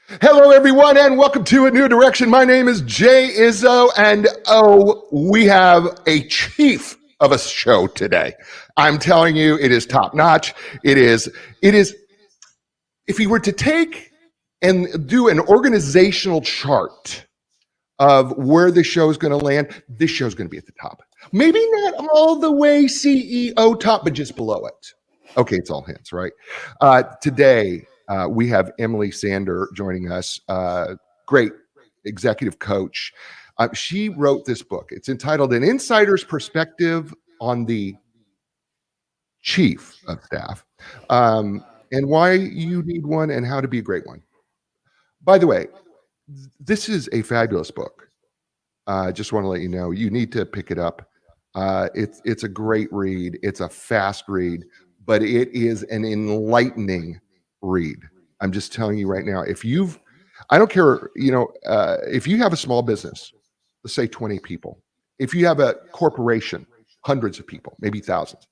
Hello, everyone, and welcome to A New Direction. My name is Jay Izzo, and we have a chief of a show today. I'm telling you, it is top notch. It is, if you were to take and do an organizational chart of where the show is going to land, this show is going to be at the top. Maybe not all the way CEO top, but just below it. Okay, it's all hands, right? Today, we have Emily Sander joining us, great executive coach. She wrote this book. It's entitled An Insider's Perspective on the Chief of Staff, and why you need one and how to be a great one. By the way, this is a fabulous book. Just want to let you know, you need to pick it up. It's a great read. It's a fast read, but it is an enlightening read. I'm just telling you right now, I don't care, if you have a small business, let's say 20 people, if you have a corporation, hundreds of people, maybe thousands,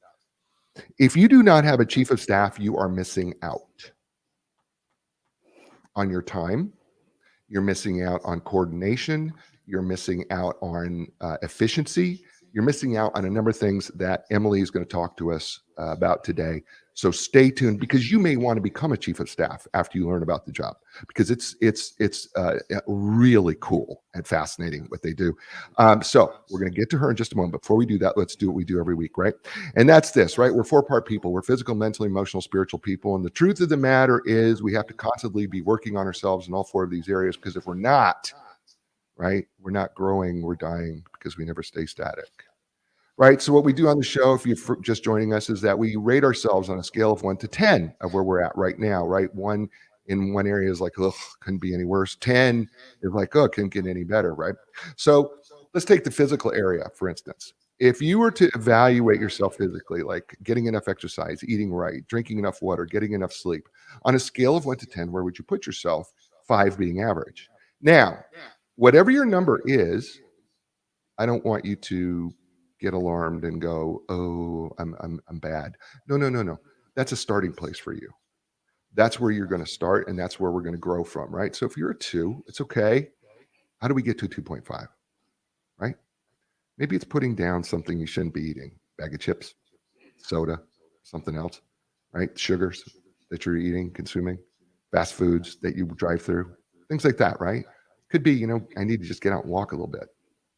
if you do not have a chief of staff, you are missing out on your time. You're missing out on coordination. You're missing out on efficiency. You're missing out on a number of things that Emily is going to talk to us about today. So stay tuned, because you may want to become a chief of staff after you learn about the job, because it's really cool and fascinating what they do. So we're going to get to her in just a moment. Before we do that, let's do what we do every week, right? And that's this, right? We're four-part people. We're physical, mental, emotional, spiritual people. And the truth of the matter is we have to constantly be working on ourselves in all four of these areas, because if we're not, right, we're not growing, we're dying, because we never stay static. Right. So what we do on the show, if you're just joining us, is that we rate ourselves on a scale of 1 to 10 of where we're at right now. Right. 1 in one area is like, oh, couldn't be any worse. 10 is like, oh, couldn't get any better. Right. So let's take the physical area, for instance. If you were to evaluate yourself physically, like getting enough exercise, eating right, drinking enough water, getting enough sleep, on a scale of 1 to 10, where would you put yourself? 5 being average. Now, whatever your number is, I don't want you to get alarmed and go, oh, I'm bad. No. That's a starting place for you. That's where you're going to start, and that's where we're going to grow from, right? So if you're a 2, it's okay. How do we get to a 2.5, right? Maybe it's putting down something you shouldn't be eating. Bag of chips, soda, something else, right? Sugars that you're eating, consuming, fast foods that you drive through, things like that, right? Could be, I need to just get out and walk a little bit.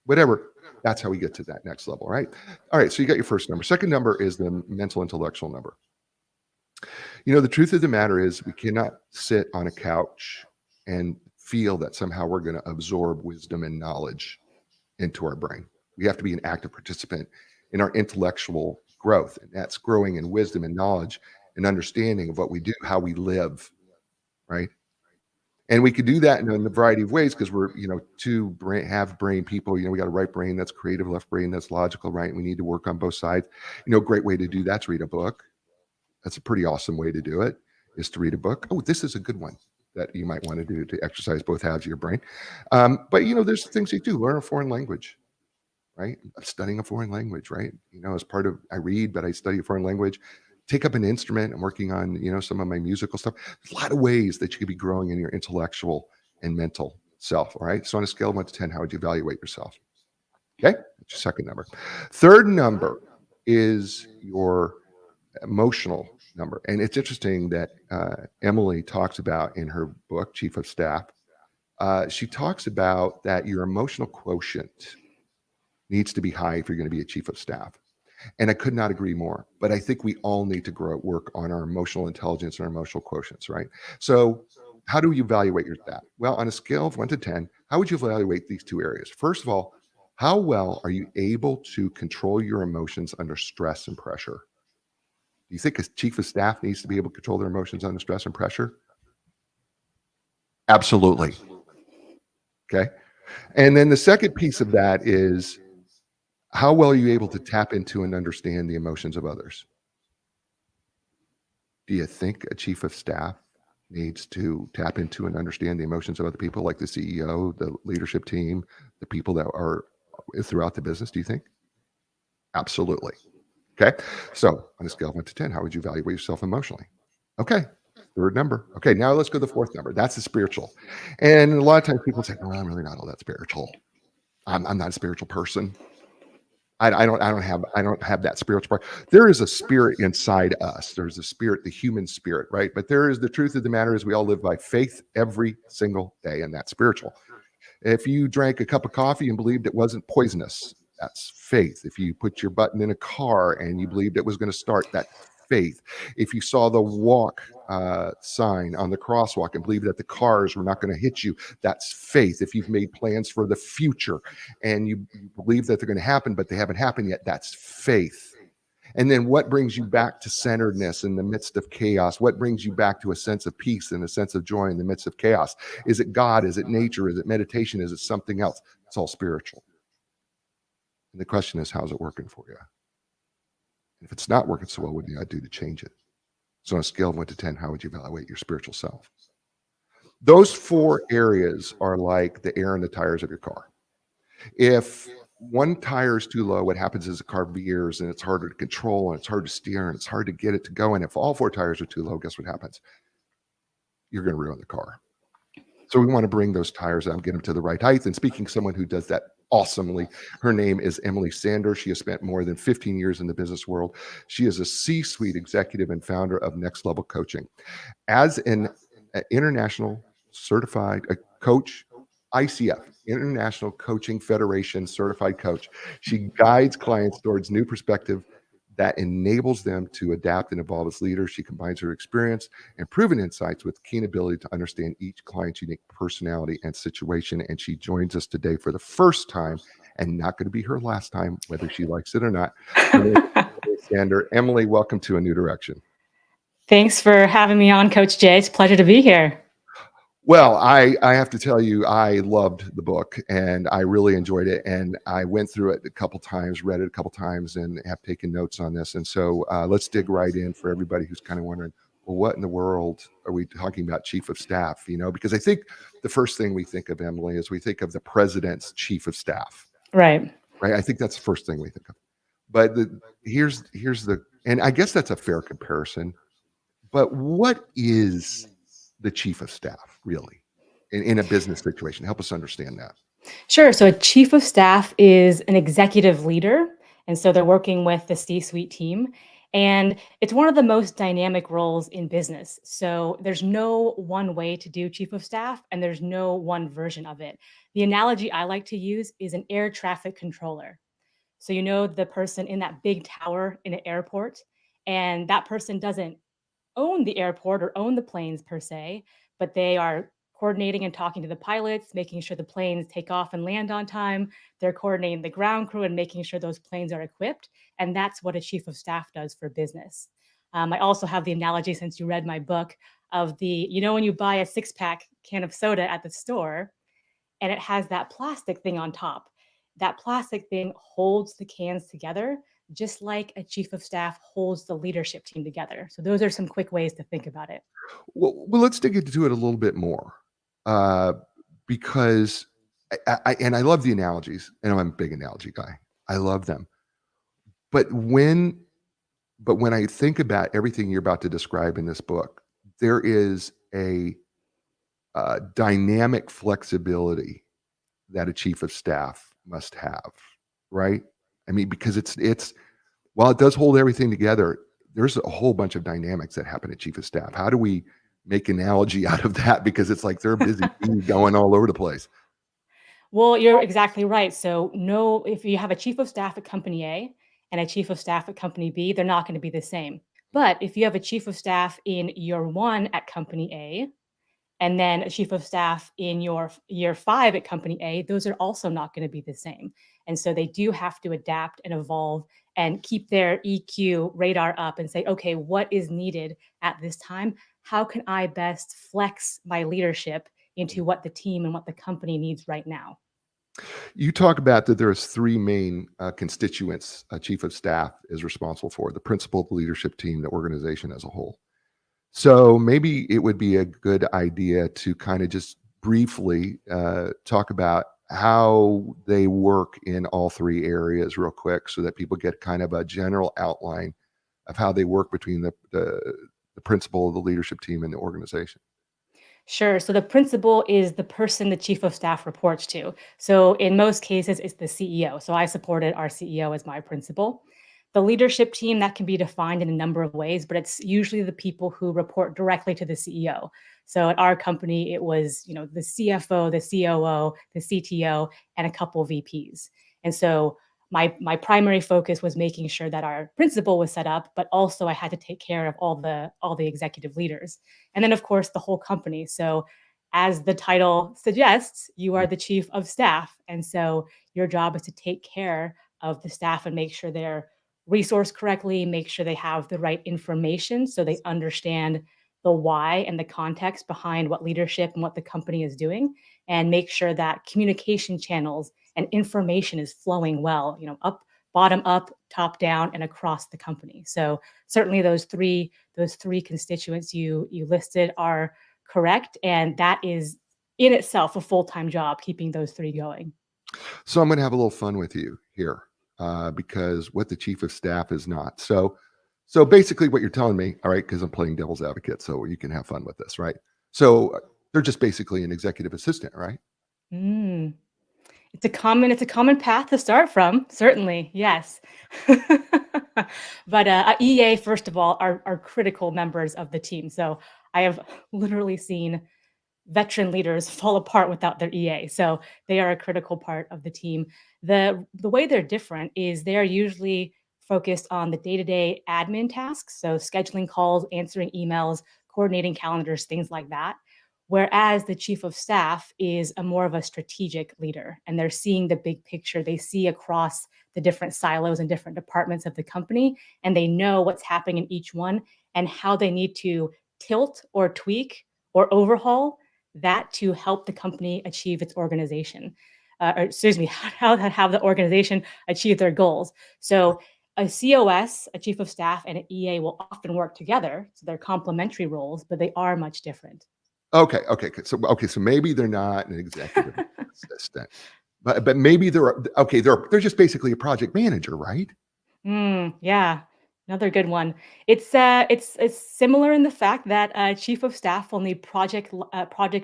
Whatever. That's how we get to that next level, right? All right, so you got your first number. Second number is the mental intellectual number. The truth of the matter is we cannot sit on a couch and feel that somehow we're going to absorb wisdom and knowledge into our brain. We have to be an active participant in our intellectual growth, and that's growing in wisdom and knowledge and understanding of what we do, how we live, right? And we could do that in a variety of ways, because we're, have brain people. We got a right brain that's creative, left brain that's logical, right? We need to work on both sides. Great way to do that's read a book. That's a pretty awesome way to do it, is to read a book. Oh, this is a good one that you might want to do to exercise both halves of your brain. But, there's things you do. Learn a foreign language, right? I'm studying a foreign language, right? As part of, I read, but I study a foreign language. Take up an instrument. I'm working on, some of my musical stuff. There's a lot of ways that you could be growing in your intellectual and mental self. All right. So on a scale of 1 to 10, how would you evaluate yourself? Okay. That's your second number. Third number is your emotional number. And it's interesting that Emily talks about in her book, Chief of Staff, she talks about that your emotional quotient needs to be high if you're going to be a chief of staff. And I could not agree more. But I think we all need to work on our emotional intelligence and our emotional quotients, right? So how do you evaluate that? Well, on a scale of 1 to 10, how would you evaluate these two areas? First of all, how well are you able to control your emotions under stress and pressure? Do you think a chief of staff needs to be able to control their emotions under stress and pressure? Absolutely. Okay. And then the second piece of that is, how well are you able to tap into and understand the emotions of others? Do you think a chief of staff needs to tap into and understand the emotions of other people, like the CEO, the leadership team, the people that are throughout the business? Do you think? Absolutely. Okay. So on a scale of 1 to 10, how would you evaluate yourself emotionally? Okay. Third number. Okay, now let's go to the fourth number. That's the spiritual. And a lot of times people say, "No, I'm really not all that spiritual. I'm not a spiritual person. I don't have that spiritual part." There is a spirit inside us. There's a spirit, the human spirit, right? But there is the truth of the matter is we all live by faith every single day, and that's spiritual. If you drank a cup of coffee and believed it wasn't poisonous, that's faith. If you put your button in a car and you believed it was going to start, that's faith. If you saw the walk sign on the crosswalk and believed that the cars were not going to hit you, that's faith. If you've made plans for the future and you believe that they're going to happen, but they haven't happened yet, that's faith. And then what brings you back to centeredness in the midst of chaos? What brings you back to a sense of peace and a sense of joy in the midst of chaos? Is it God? Is it nature? Is it meditation? Is it something else? It's all spiritual. And the question is, how's it working for you? If it's not working so well, what do you do to change it? So on a scale of 1 to 10, how would you evaluate your spiritual self? Those 4 areas are like the air in the tires of your car. If one tire is too low, what happens is the car veers and it's harder to control and it's hard to steer and it's hard to get it to go. And if all 4 tires are too low, guess what happens? You're going to ruin the car. So we want to bring those tires out and get them to the right height. And speaking of someone who does that awesomely, her name is Emily Sanders. She has spent more than 15 years in the business world. She is a C-suite executive and founder of Next Level Coaching. As an international certified coach, ICF, International Coaching Federation certified coach, she guides clients towards new perspective that enables them to adapt and evolve as leaders. She combines her experience and proven insights with keen ability to understand each client's unique personality and situation. And she joins us today for the first time, and not going to be her last time, whether she likes it or not. Emily, welcome to A New Direction. Thanks for having me on, Coach Jay. It's a pleasure to be here. Well, I have to tell you, I loved the book and I really enjoyed it. And I went through it a couple times, read it a couple times, and have taken notes on this. And so let's dig right in for everybody who's kind of wondering, well, what in the world are we talking about chief of staff? You know, because I think the first thing we think of, Emily, is we think of the president's chief of staff. Right. I think that's the first thing we think of. But here's the, and I guess that's a fair comparison. But what is the chief of staff really in a business situation? Help us understand that. Sure. So a chief of staff is an executive leader. And so they're working with the C-suite team. And it's one of the most dynamic roles in business. So there's no one way to do chief of staff, and there's no one version of it. The analogy I like to use is an air traffic controller. So you know the person in that big tower in an airport, and that person doesn't own the airport or own the planes per se, but they are coordinating and talking to the pilots, making sure the planes take off and land on time. They're coordinating the ground crew and making sure those planes are equipped. And that's what a chief of staff does for business. I also have the analogy, since you read my book, of when you buy a 6-pack can of soda at the store and it has that plastic thing on top, that plastic thing holds the cans together, just like a chief of staff holds the leadership team together. So those are some quick ways to think about it. Well, let's dig into it a little bit more, because I love the analogies, and I'm a big analogy guy. I love them. But when I think about everything you're about to describe in this book, there is a dynamic flexibility that a chief of staff must have, right? I mean, because it's while it does hold everything together, there's a whole bunch of dynamics that happen at chief of staff. How do we make analogy out of that? Because it's like they're busy going all over the place. Well, you're exactly right. So if you have a chief of staff at company A and a chief of staff at company B, they're not going to be the same. But if you have a chief of staff in year 1 at company A, and then a chief of staff in your year 5 at company A, those are also not going to be the same. And so they do have to adapt and evolve and keep their EQ radar up and say, okay, what is needed at this time? How can I best flex my leadership into what the team and what the company needs right now? You talk about that there's 3 main constituents a chief of staff is responsible for: the principal, the leadership team, the organization as a whole. So maybe it would be a good idea to kind of just briefly talk about how they work in all 3 areas real quick, so that people get kind of a general outline of how they work between the the principal, the leadership team, and the organization? Sure. So the principal is the person the chief of staff reports to. So in most cases, it's the CEO. So I supported our CEO as my principal. The leadership team that can be defined in a number of ways, but it's usually the people who report directly to the CEO. So at our company, it was the CFO, the COO, the CTO, and a couple VPs. And so my primary focus was making sure that our principal was set up, but also I had to take care of all the executive leaders. And then, of course, the whole company. So, as the title suggests, you are the chief of staff. And so, your job is to take care of the staff and make sure they're resourced correctly, make sure they have the right information so they understand the why and the context behind what leadership and what the company is doing, and make sure that communication channels and information is flowing well, bottom up, top down, and across the company. So, certainly those three constituents you listed are correct, and that is in itself a full-time job, keeping those three going. So I'm going to have a little fun with you here, because what the chief of staff is not. So basically, what you're telling me, all right, because I'm playing devil's advocate, so you can have fun with this, right? So they're just basically an executive assistant, right? Mm. It's a common path to start from, certainly, yes. But, EA, first of all, are critical members of the team, so I have literally seen veteran leaders fall apart without their EA. So they are a critical part of the team. The way they're different is they are usually focused on the day-to-day admin tasks, so scheduling calls, answering emails, coordinating calendars, things like that. Whereas the chief of staff is a more of a strategic leader and they're seeing the big picture. They see across the different silos and different departments of the company and they know what's happening in each one and how they need to tilt or tweak or overhaul that to help the company achieve its organization, or excuse me, how to have the organization achieve their goals. So a COS, a chief of staff, and an EA will often work together. So they're complementary roles, but they are much different. Okay, okay, good. So maybe they're not an executive assistant, but maybe okay. They're just basically a project manager, right? Yeah, another good one. It's similar in the fact that chief of staff will need project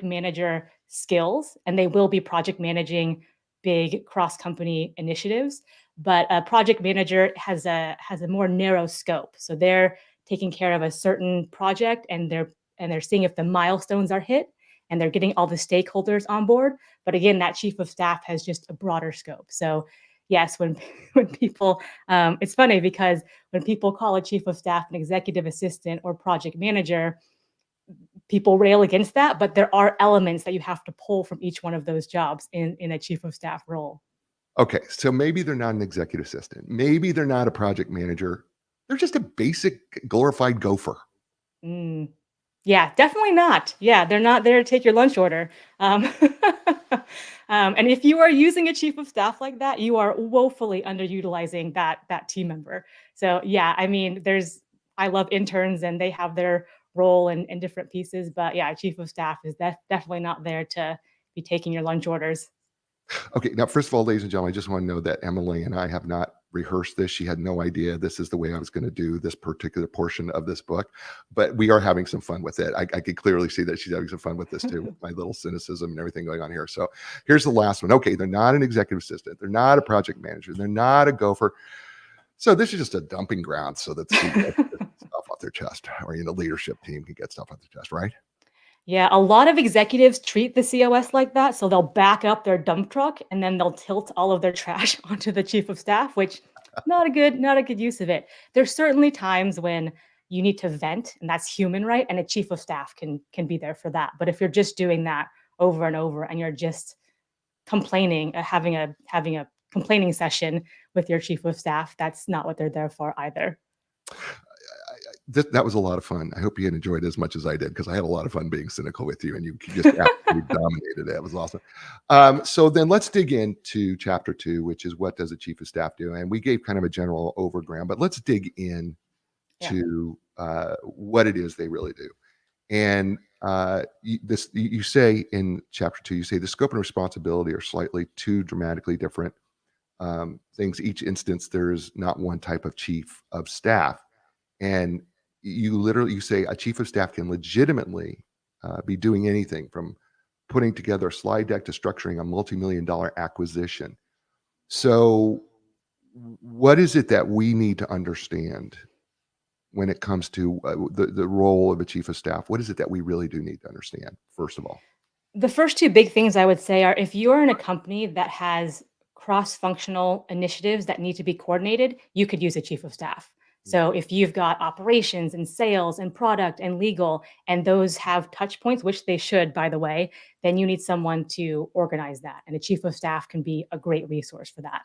manager skills, and they will be project managing big cross company initiatives. But a project manager has a more narrow scope, so they're taking care of a certain project, and they're seeing if the milestones are hit, and they're getting all the stakeholders on board. But again, that chief of staff has just a broader scope. So yes, when when people it's funny because when people call a chief of staff an executive assistant or project manager, people rail against that, but there are elements that you have to pull from each one of those jobs in a chief of staff role. Okay, so maybe they're not an executive assistant. Maybe they're not a project manager. They're just a basic glorified gopher. Mm. Yeah, definitely not. Yeah, they're not there to take your lunch order. Um, and if you are using a chief of staff like that, you are woefully underutilizing that team member. So yeah, I mean, I love interns and they have their role in different pieces, but yeah, a chief of staff is definitely not there to be taking your lunch orders. Okay, now, first of all, ladies and gentlemen, I just want to know that Emily and I have not rehearsed this. She had no idea this is the way I was going to do this particular portion of this book, but we are having some fun with it. I could clearly see that she's having some fun with this too, with my little cynicism and everything going on here. So here's the last one. Okay, they're not an executive assistant. They're not a project manager. They're not a gopher. So this is just a dumping ground so that CEO can get stuff off their chest, or leadership team can get stuff off their chest, right? Yeah, a lot of executives treat the COS like that. So they'll back up their dump truck and then they'll tilt all of their trash onto the chief of staff, which not a good use of it. There's certainly times when you need to vent, and that's human, right? And a chief of staff can be there for that. But if you're just doing that over and over and you're just complaining, having a complaining session with your chief of staff, that's not what they're there for either. That was a lot of fun. I hope you enjoyed it as much as I did because I had a lot of fun being cynical with you, and you just absolutely dominated it. It was awesome. So then let's dig into chapter 2, which is what does a chief of staff do? And we gave kind of a general overground, but let's dig in Yeah. to what it is they really do. And you say in chapter 2, you say the scope and responsibility are slightly two dramatically different things. Each instance, there is not one type of chief of staff. And you say a chief of staff can legitimately be doing anything from putting together a slide deck to structuring a multi-million-dollar acquisition. So what is it that we need to understand when it comes to the role of a chief of staff? What is it that we really do need to understand, first of all? The first two big things I would say are if you're in a company that has cross-functional initiatives that need to be coordinated, you could use a chief of staff. So if you've got operations and sales and product and legal, and those have touch points, which they should, by the way, then you need someone to organize that. And a chief of staff can be a great resource for that.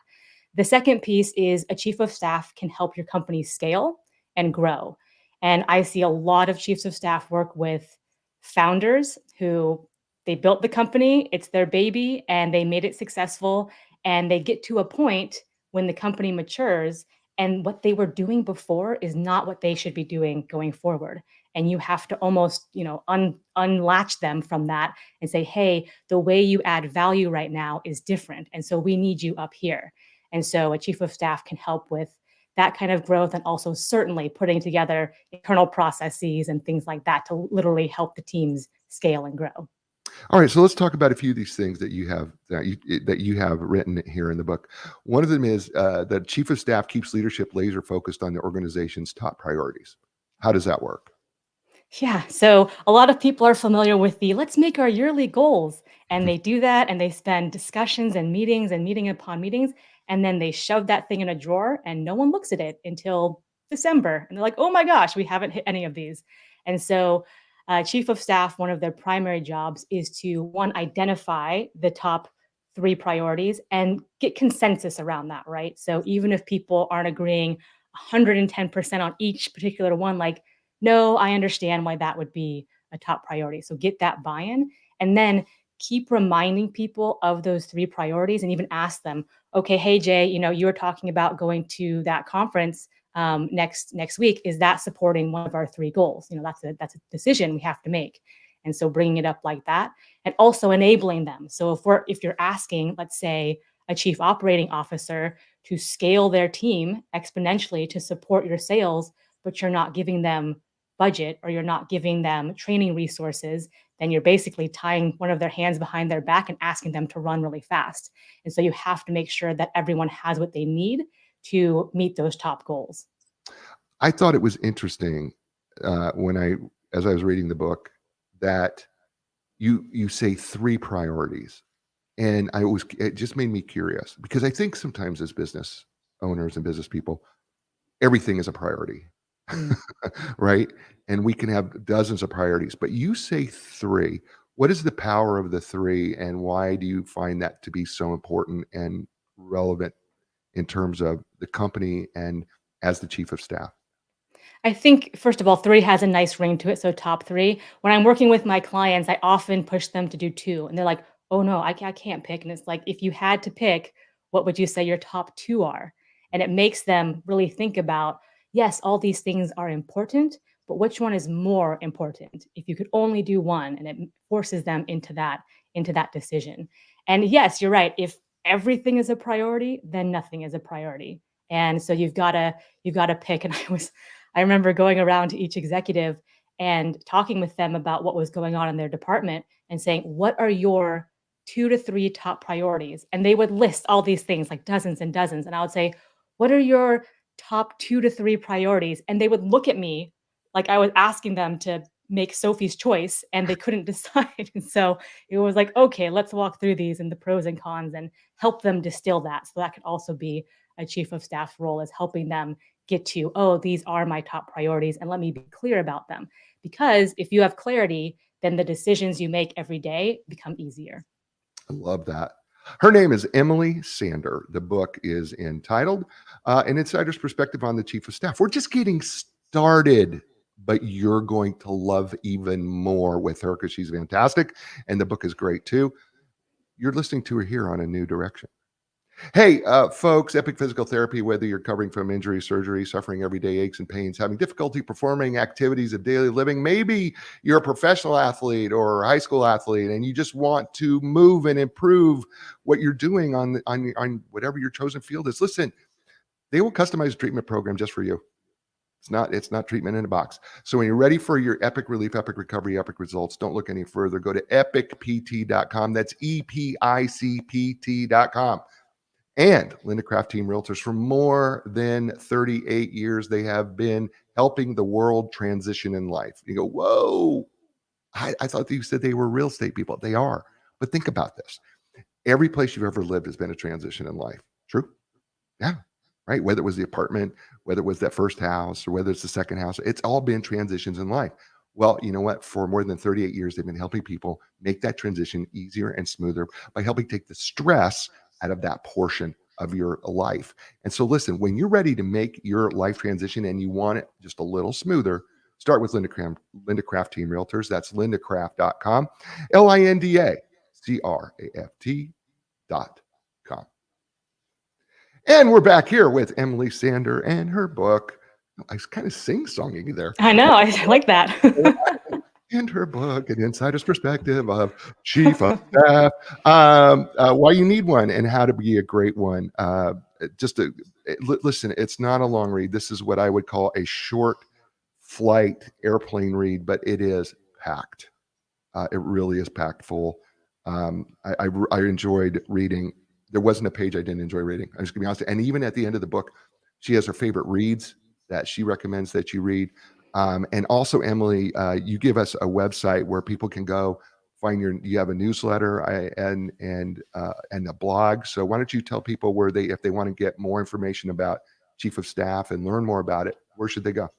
The second piece is a chief of staff can help your company scale and grow. And I see a lot of chiefs of staff work with founders who they built the company, it's their baby, and they made it successful. And they get to a point when the company matures, and what they were doing before is not what they should be doing going forward. And you have to almost, unlatch them from that and say, hey, the way you add value right now is different. And so we need you up here. And so a chief of staff can help with that kind of growth and also certainly putting together internal processes and things like that to literally help the teams scale and grow. All right, so let's talk about a few of these things that you have written here in the book. One of them is that chief of staff keeps leadership laser focused on the organization's top priorities. How does that work? Yeah. So a lot of people are familiar with the let's make our yearly goals. And they do that and they spend discussions and meetings and meeting upon meetings. And then they shove that thing in a drawer and no one looks at it until December. And they're like, oh my gosh, we haven't hit any of these. And so, chief of staff, one of their primary jobs is to one, identify the top three priorities and get consensus around that, right? So even if people aren't agreeing 110% on each particular one, like, no, I understand why that would be a top priority. So get that buy-in and then keep reminding people of those three priorities and even ask them, okay, hey Jay, you were talking about going to that conference next week. Is that supporting one of our three goals? That's a decision we have to make. And so bringing it up like that and also enabling them. So if you're asking, let's say, a chief operating officer to scale their team exponentially to support your sales, but you're not giving them budget or you're not giving them training resources, then you're basically tying one of their hands behind their back and asking them to run really fast. And so you have to make sure that everyone has what they need to meet those top goals. I thought it was interesting as I was reading the book, that you say three priorities, and it just made me curious because I think sometimes as business owners and business people, everything is a priority. Mm. Right? And we can have dozens of priorities, but you say three. What is the power of the three, and why do you find that to be so important and relevant in terms of the company and as the chief of staff? I think, first of all, three has a nice ring to it. So, top three. When I'm working with my clients, I often push them to do two. And they're like, oh, no, I can't pick. And it's like, if you had to pick, what would you say your top two are? And it makes them really think about, yes, all these things are important, but which one is more important? If you could only do one, and it forces them into that decision. And yes, you're right. If everything is a priority, then nothing is a priority. And so you've got to pick. And I remember going around to each executive and talking with them about what was going on in their department and saying, what are your 2 to 3 top priorities? And they would list all these things, like dozens and dozens. And I would say, what are your top 2 to 3 priorities? And they would look at me like I was asking them to make Sophie's choice and they couldn't decide. And so it was like, okay, let's walk through these and the pros and cons and help them distill that. So that could also be a chief of staff role, is helping them get to, oh, these are my top priorities and let me be clear about them. Because if you have clarity, then the decisions you make every day become easier. I love that. Her name is Emily Sander. The book is entitled An Insider's Perspective on the Chief of Staff. We're just getting started, but you're going to love even more with her because she's fantastic. And the book is great too. You're listening to her here on A New Direction. Hey, folks, Epic Physical Therapy, whether you're recovering from injury, surgery, suffering everyday aches and pains, having difficulty performing activities of daily living, maybe you're a professional athlete or a high school athlete and you just want to move and improve what you're doing on whatever your chosen field is. Listen, they will customize a treatment program just for you. It's not treatment in a box. So when you're ready for your epic relief, epic recovery, epic results, don't look any further. Go to epicpt.com. That's EPICPT.com. And Linda Craft Team Realtors, for more than 38 years, they have been helping the world transition in life. You go, whoa, I thought you said they were real estate people. They are. But think about this. Every place you've ever lived has been a transition in life. True? Yeah. Right. Whether it was the apartment, whether it was that first house, or whether it's the second house, it's all been transitions in life. Well, you know what? For more than 38 years, they've been helping people make that transition easier and smoother by helping take the stress out of that portion of your life. And so, listen, when you're ready to make your life transition and you want it just a little smoother, start with Linda Craft Team Realtors. That's lindacraft.com, LINDACRAFT.com. And we're back here with Emily Sander and her book. I was kind of sing-songing there. I know. I like that. And her book, An Insider's Perspective of Chief of Staff, Why You Need One and How to Be a Great One. Listen, it's not a long read. This is what I would call a short flight airplane read, but it is packed. It really is packed full. I enjoyed reading. There wasn't a page I didn't enjoy reading. I'm just gonna be honest. And even at the end of the book, she has her favorite reads that she recommends that you read. And also, Emily, you give us a website where people can go find you have a newsletter and a blog. So why don't you tell people where if they want to get more information about Chief of Staff and learn more about it, where should they go?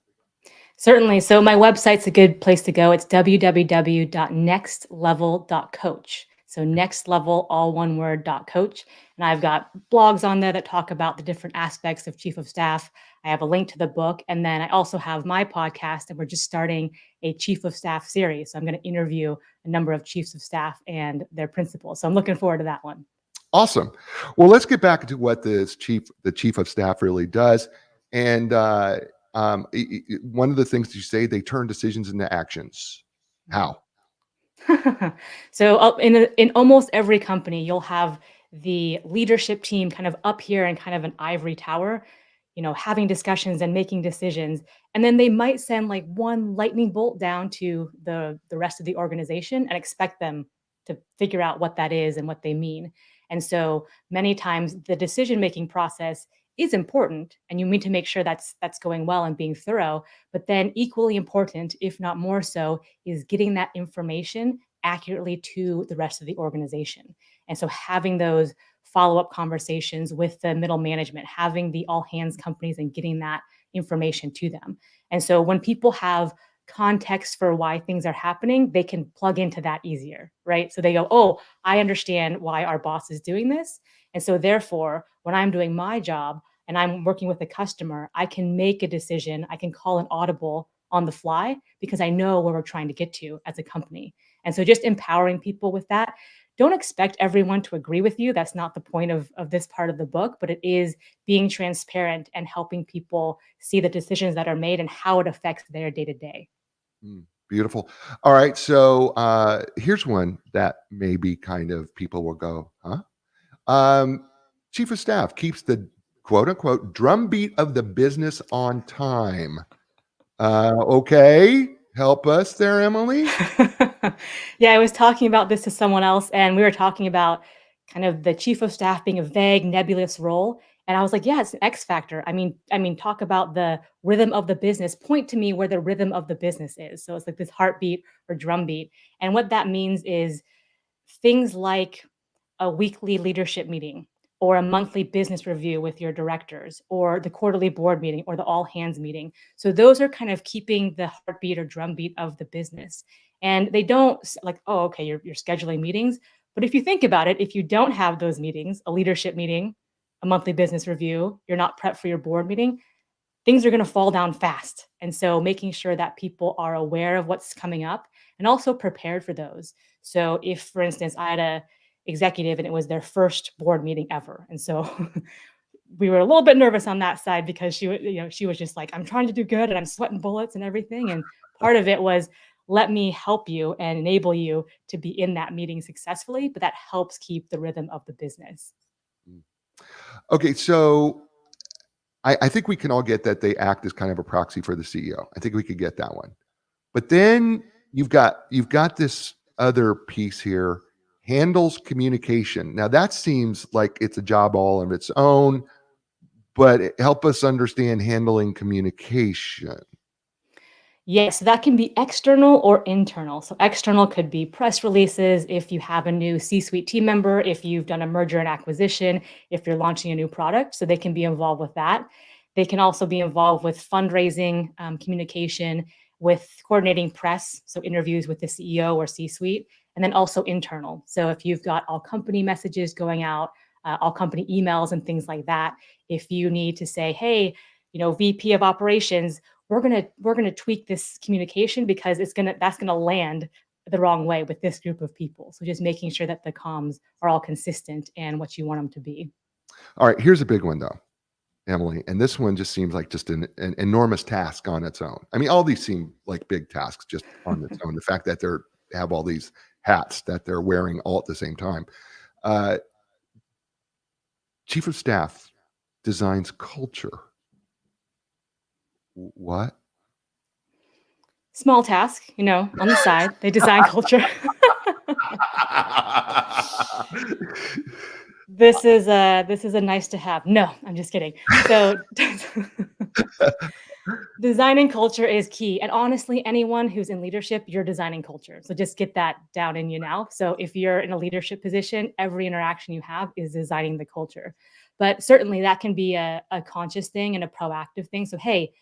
Certainly. So my website's a good place to go. It's www.nextlevel.coach. So next level, all one word, .coach. And I've got blogs on there that talk about the different aspects of Chief of Staff. I have a link to the book. And then I also have my podcast, and we're just starting a Chief of Staff series. So I'm going to interview a number of Chiefs of Staff and their principals. So I'm looking forward to that one. Awesome. Well, let's get back to what the Chief of Staff really does. And one of the things you say, they turn decisions into actions. How? So in almost every company, you'll have the leadership team kind of up here in kind of an ivory tower, having discussions and making decisions. And then they might send like one lightning bolt down to the rest of the organization and expect them to figure out what that is and what they mean. And so many times the decision-making process is important, and you need to make sure that's going well and being thorough. But then equally important, if not more so, is getting that information accurately to the rest of the organization. And so having those follow-up conversations with the middle management, having the all hands companies and getting that information to them. And so when people have context for why things are happening, they can plug into that easier, right? So they go, oh, I understand why our boss is doing this. And so therefore, when I'm doing my job and I'm working with a customer, I can make a decision. I can call an audible on the fly because I know where we're trying to get to as a company. And so just empowering people with that. Don't expect everyone to agree with you. That's not the point of this part of the book, but it is being transparent and helping people see the decisions that are made and how it affects their day to day. Beautiful. All right. So here's one that maybe kind of people will go, huh? Chief of Staff keeps the quote unquote drumbeat of the business on time. Okay. Help us there, Emily. Yeah, I was talking about this to someone else, and we were talking about kind of the chief of staff being a vague, nebulous role. And I was like, yeah, it's an X factor. I mean, talk about the rhythm of the business. Point to me where the rhythm of the business is. So it's like this heartbeat or drumbeat. And what that means is things like a weekly leadership meeting or a monthly business review with your directors or the quarterly board meeting or the all hands meeting. So those are kind of keeping the heartbeat or drumbeat of the business. And they don't like, oh, okay, you're scheduling meetings. But if you think about it, if you don't have those meetings, a leadership meeting, a monthly business review, you're not prepped for your board meeting, things are going to fall down fast. And so making sure that people are aware of what's coming up and also prepared for those. So if, for instance, I had a executive and it was their first board meeting ever. And so we were a little bit nervous on that side because she was just like, I'm trying to do good and I'm sweating bullets and everything. And part of it was, let me help you and enable you to be in that meeting successfully, but that helps keep the rhythm of the business. Okay, so I think we can all get that they act as kind of a proxy for the CEO. I think we could get that one. But then you've got this other piece here, handles communication. Now that seems like it's a job all of its own, but help us understand handling communication. Yes, that can be external or internal. So, external could be press releases if you have a new C suite team member, if you've done a merger and acquisition, if you're launching a new product. So, they can be involved with that. They can also be involved with fundraising, communication, with coordinating press, so interviews with the CEO or C suite, and then also internal. So, if you've got all company messages going out, all company emails, and things like that, if you need to say, hey, VP of operations, we're gonna tweak this communication because that's gonna land the wrong way with this group of people. So just making sure that the comms are all consistent and what you want them to be. All right, here's a big one though, Emily, and this one just seems like just an enormous task on its own. I mean, all these seem like big tasks just on its own. The fact that they're have all these hats that they're wearing all at the same time. Uh, Chief of staff designs culture. What? Small task, on the side. They design culture. This is a nice to have. No, I'm just kidding. So designing culture is key. And honestly, anyone who's in leadership, you're designing culture. So just get that down in you now. So if you're in a leadership position, every interaction you have is designing the culture. But certainly that can be a conscious thing and a proactive thing. So, hey,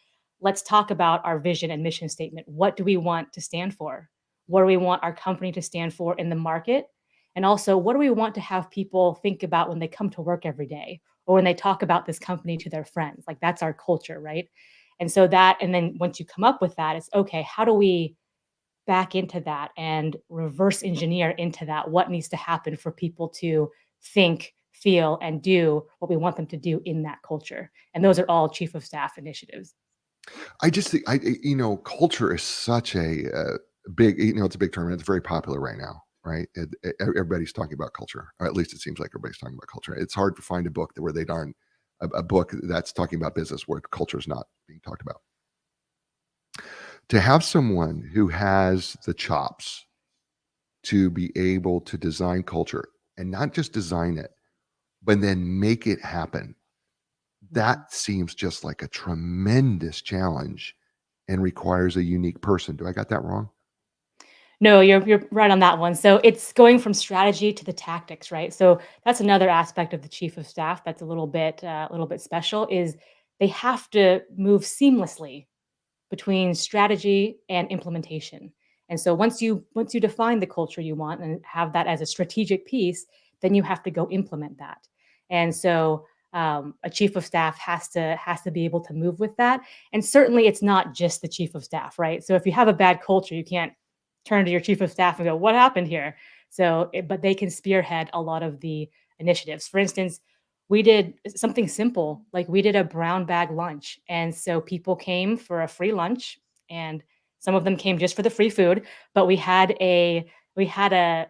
let's talk about our vision and mission statement. What do we want to stand for? What do we want our company to stand for in the market? And also, what do we want to have people think about when they come to work every day or when they talk about this company to their friends? Like that's our culture, right? And then once you come up with that, it's okay, how do we back into that and reverse engineer into that what needs to happen for people to think, feel, and do what we want them to do in that culture? And those are all chief of staff initiatives. I just think culture is such a big, it's a big term and it's very popular right now, right? Everybody's talking about culture, or at least it seems like everybody's talking about culture. It's hard to find a book where they aren't a book that's talking about business where culture is not being talked about. To have someone who has the chops to be able to design culture and not just design it, but then make it happen, Mhm. that seems just like a tremendous challenge and requires a unique person. Do I got that wrong? No, you're right on that one. So it's going from strategy to the tactics, right? So that's another aspect of the chief of staff that's a little bit special is they have to move seamlessly between strategy and implementation. And so once you define the culture you want and have that as a strategic piece, then you have to go implement that. And so a chief of staff has to be able to move with that. And certainly, it's not just the chief of staff, right? So if you have a bad culture, you can't turn to your chief of staff and go, "What happened here?" But they can spearhead a lot of the initiatives. For instance, we did something simple, like we did a brown bag lunch. And so people came for a free lunch and some of them came just for the free food, but we had a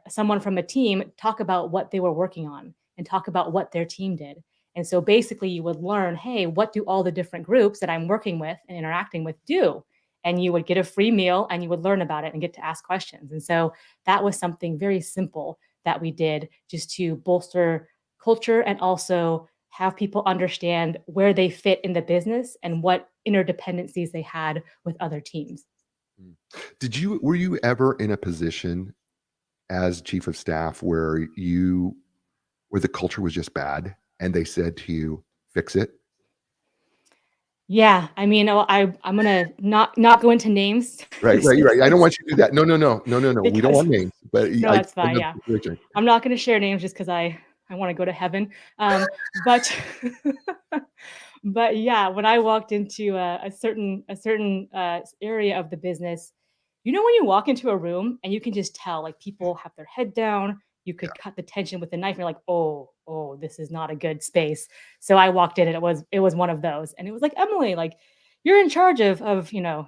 someone from a team talk about what they were working on and talk about what their team did. And so basically you would learn, hey, what do all the different groups that I'm working with and interacting with do? And you would get a free meal and you would learn about it and get to ask questions. And so that was something very simple that we did just to bolster culture and also have people understand where they fit in the business and what interdependencies they had with other teams. Mm. Were you ever in a position as chief of staff where the culture was just bad and they said to you, fix it? Yeah, I mean, I'm gonna not go into names Right, right, right. I don't want you to do that. No, no, no, no, no, no. We don't because want names, but no, I that's fine. know Yeah, the situation. I'm not gonna share names just because I want to go to heaven. But but yeah, when I walked into a certain area of the business, when you walk into a room and you can just tell, like people have their head down, you Yeah. could cut the tension with a knife. And you're like, oh, this is not a good space. So I walked in and it was one of those, and it was like Emily, like you're in charge of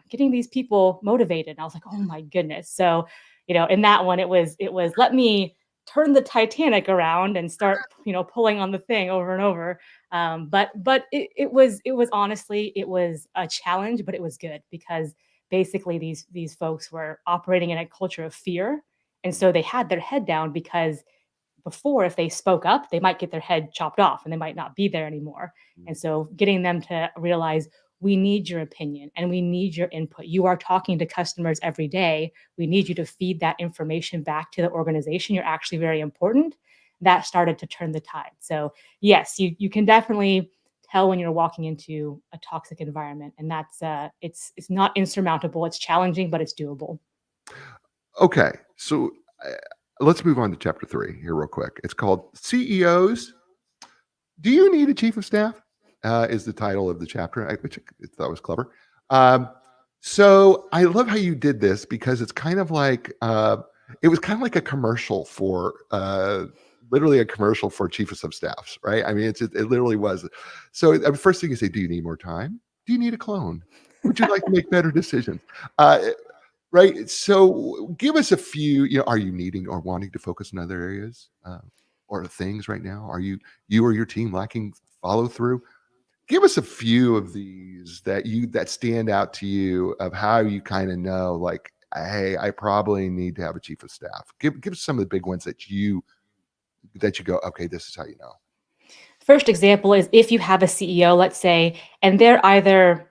getting these people motivated. And I was like, oh my goodness. So in that one, it was let me turn the Titanic around and start, pulling on the thing over and over. But it was honestly, it was a challenge, but it was good because basically these folks were operating in a culture of fear, and so they had their head down because before, if they spoke up, they might get their head chopped off and they might not be there anymore. And so getting them to realize we need your opinion and we need your input. You are talking to customers every day. We need you to feed that information back to the organization. You're actually very important. That started to turn the tide. So yes, you can definitely tell when you're walking into a toxic environment, and that's it's not insurmountable. It's challenging, but it's doable. Okay, so uh, let's move on to chapter 3 here real quick. It's called CEOs. Do you need a chief of staff? Is the title of the chapter, which I thought was clever. Um, so I love how you did this because it's kind of like it was kind of like a commercial for literally a commercial for chiefs of staffs, right? I mean, it literally was. So first thing you say, do you need more time? Do you need a clone? Would you like to make better decisions? Right. So give us a few, are you needing or wanting to focus in other areas or things right now? Are you or your team lacking follow through? Give us a few of these that stand out to you of how you kind of know, like, hey, I probably need to have a chief of staff. Give us some of the big ones that you go, okay, this is how you know. First example is if you have a CEO, let's say, and they're either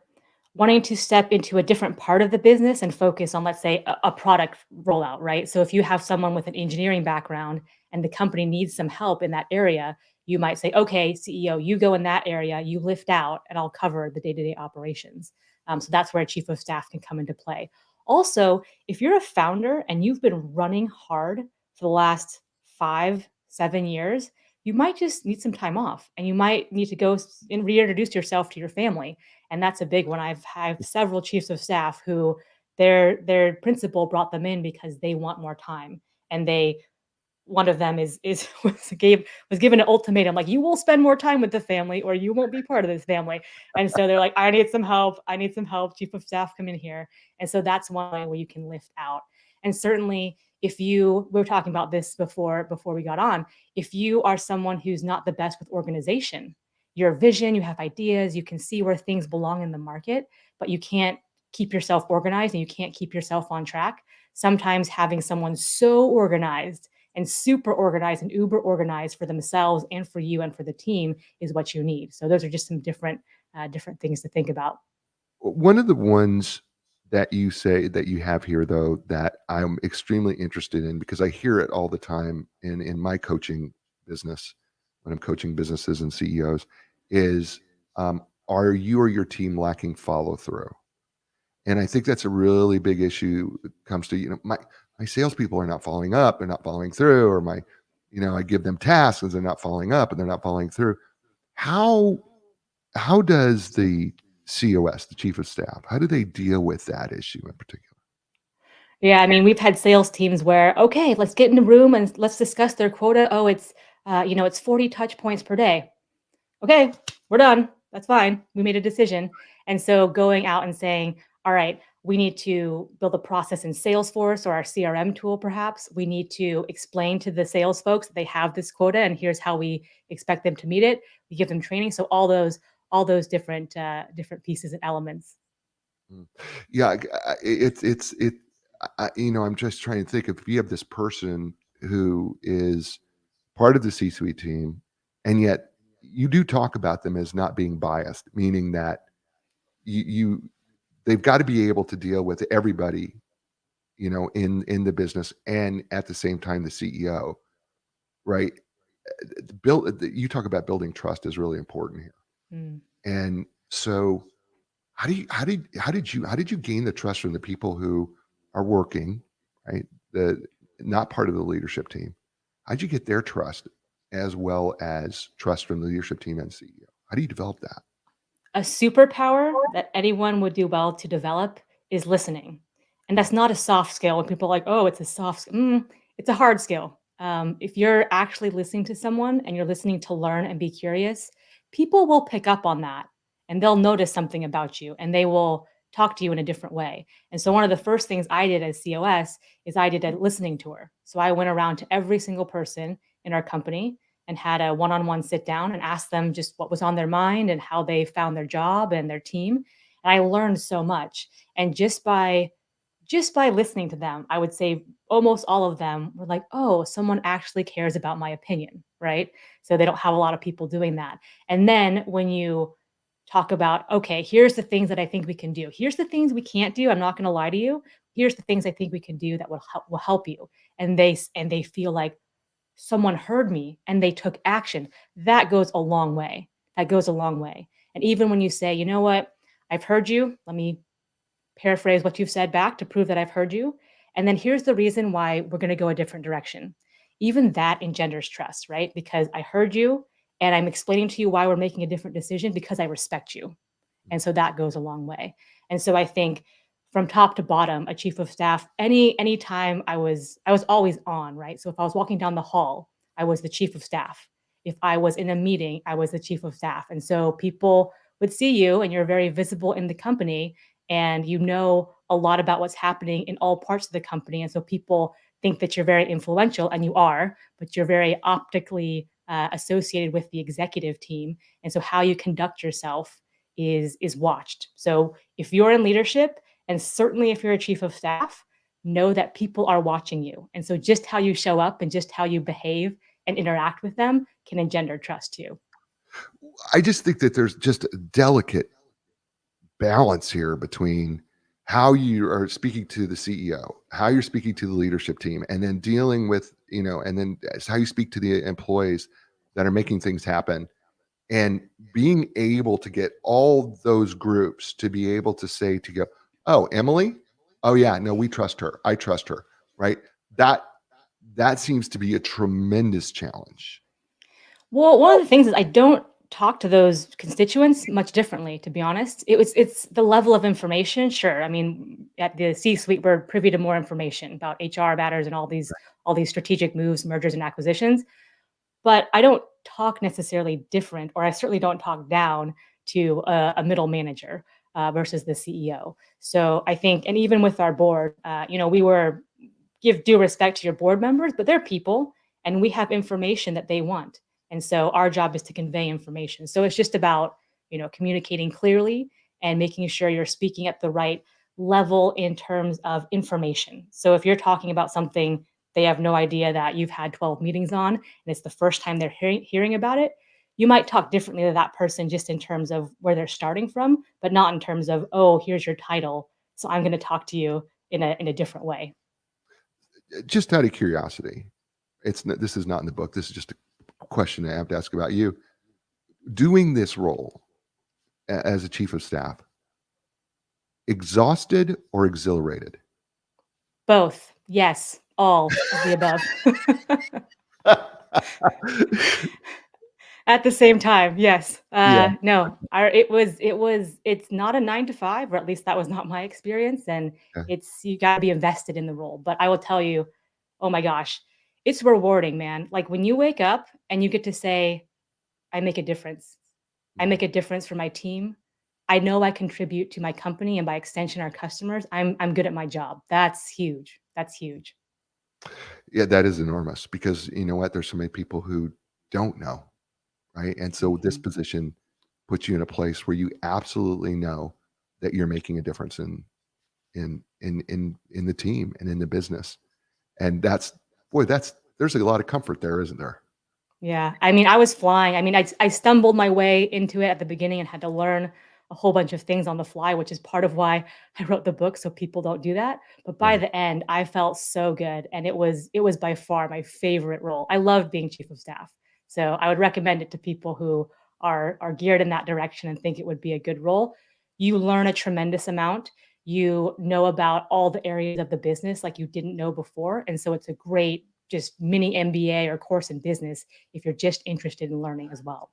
wanting to step into a different part of the business and focus on, let's say, a product rollout, right? So if you have someone with an engineering background and the company needs some help in that area, you might say, okay, CEO, you go in that area, you lift out, and I'll cover the day to day operations. So that's where a chief of staff can come into play. Also, if you're a founder and you've been running hard for the last 5, 7 years, you might just need some time off and you might need to go and reintroduce yourself to your family, and that's a big one. I've had several chiefs of staff who their principal brought them in because they want more time, and they one of them is was given an ultimatum like, you will spend more time with the family or you won't be part of this family. And so they're like, I need some help. I need some help. Chief of staff, come in here. And so that's one way where you can lift out. And certainly, if we were talking about this before we got on, if you are someone who's not the best with organization, your vision, you have ideas, you can see where things belong in the market, but you can't keep yourself organized and you can't keep yourself on track. Sometimes having someone so organized and super organized and uber organized for themselves and for you and for the team is what you need. So those are just some different things to think about. One of the ones that you say that you have here, though, that I'm extremely interested in because I hear it all the time in my coaching business when I'm coaching businesses and CEOs is are you or your team lacking follow through? And I think that's a really big issue. It comes to my salespeople are not following up, they're not following through, or I give them tasks and they're not following up and they're not following through. How how does the COS, the chief of staff, how do they deal with that issue in particular? Yeah, I mean, we've had sales teams where, okay, let's get in the room and let's discuss their quota. Oh, it's 40 touch points per day. Okay, we're done. That's fine. We made a decision. And so going out and saying, all right, we need to build a process in Salesforce or our CRM tool, perhaps. We need to explain to the sales folks that they have this quota and here's how we expect them to meet it. We give them training. So all those different pieces and elements. Mm. Yeah, it's I'm just trying to think if you have this person who is part of the C-suite team, and yet you do talk about them as not being biased, meaning that you they've got to be able to deal with everybody, in the business, and at the same time the CEO, right? You talk about building trust is really important here. Mm. And so how did you gain the trust from the people who are working, right? The not part of the leadership team. How'd you get their trust as well as trust from the leadership team and CEO? How do you develop that? A superpower that anyone would do well to develop is listening. And Mm, that's not a soft skill. When people are like, oh, it's a soft skill. It's a hard skill. If you're actually listening to someone and you're listening to learn and be curious, people will pick up on that and they'll notice something about you and they will talk to you in a different way. And so one of the first things I did as COS is I did a listening tour. So I went around to every single person in our company and had a one-on-one sit down and asked them just what was on their mind and how they found their job and their team. And I learned so much. And just by listening to them, I would say almost all of them were like, "Oh, someone actually cares about my opinion," right? So they don't have a lot of people doing that. And then when you talk about, "Okay, here's the things that I think we can do. Here's the things we can't do. I'm not gonna lie to you. Here's the things I think we can do that will help you." And they feel like someone heard me and they took action. That goes a long way. That goes a long way. And even when you say, "You know what? I've heard you. Let me paraphrase what you've said back to prove that I've heard you. And then here's the reason why we're going to go a different direction." Even that engenders trust, right? Because I heard you and I'm explaining to you why we're making a different decision because I respect you. And so that goes a long way. And so I think from top to bottom, a chief of staff, any time I was always on, right? So if I was walking down the hall, I was the chief of staff. If I was in a meeting, I was the chief of staff. And so people would see you and you're very visible in the company and you know a lot about what's happening in all parts of the company. And so people think that you're very influential, and you are, but you're very optically associated with the executive team. And so how you conduct yourself is watched. So if you're in leadership, and certainly if you're a chief of staff, know that people are watching you. And so just how you show up and just how you behave and interact with them can engender trust too. I just think that there's just a delicate balance here between how you are speaking to the CEO, how you're speaking to the leadership team, and then dealing with, and then it's how you speak to the employees that are making things happen. And being able to get all those groups to be able to say to go, "Oh, Emily? Oh yeah, no, we trust her. I trust her." Right? That that seems to be a tremendous challenge. Well, one of the things is I don't talk to those constituents much differently, to be honest. It's the level of information, sure. I mean, at the C-suite, we're privy to more information about HR matters and all these strategic moves, mergers and acquisitions. But I don't talk necessarily different, or I certainly don't talk down to a middle manager versus the CEO. So I think, and even with our board, we were give due respect to your board members, but they're people and we have information that they want. And so our job is to convey information. So it's just about, communicating clearly and making sure you're speaking at the right level in terms of information. So if you're talking about something they have no idea that you've had 12 meetings on and it's the first time they're hearing about it, you might talk differently to that person just in terms of where they're starting from, but not in terms of, "Oh, here's your title, so I'm going to talk to you in a different way." Just out of curiosity, this is not in the book. This is just a question I have to ask about you. Doing this role as a chief of staff, exhausted or exhilarated? Both. Yes, all of the above. At the same time, yes. Yeah. No, it's not a 9 to 5, or at least that was not my experience, and Okay. it's you gotta be invested in the role, but I will tell you, oh my gosh, it's rewarding, man. Like, when you wake up and you get to say, "I make a difference. I Mhm. make a difference for my team. I know I contribute to my company and by extension, our customers. I'm good at my job." That's huge. That's huge. Yeah, that is enormous because you know what? There's so many people who don't know, right? And so this Mhm. position puts you in a place where you absolutely know that you're making a difference in the team and in the business. And that's boy, that's there's a lot of comfort there, isn't there? Yeah, I mean, I was flying. I mean, I stumbled my way into it at the beginning and had to learn a whole bunch of things on the fly, which is part of why I wrote the book so people don't do that. But by Right. the end, I felt so good, and it was by far my favorite role. I loved being chief of staff. So I would recommend it to people who are geared in that direction and think it would be a good role. You learn a tremendous amount. You know about all the areas of the business like you didn't know before, and so it's a great just mini MBA or course in business if you're just interested in learning as well.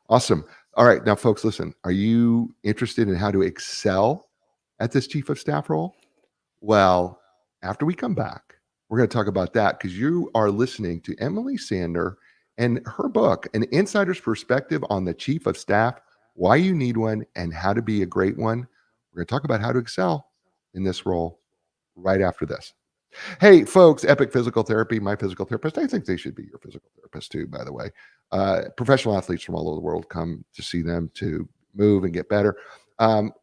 Awesome. All right. Now, folks, listen, are you interested in how to excel at this chief of staff role? Well, after we come back, we're going to talk about that because you are listening to Emily Sander and her book, An Insider's Perspective on the Chief of Staff, Why You Need One, and How to Be a Great One. We're going to talk about how to excel in this role right after this. Hey, folks, Epic Physical Therapy, my physical therapist. I think they should be your physical therapist too, by the way. Professional athletes from all over the world come to see them to move and get better.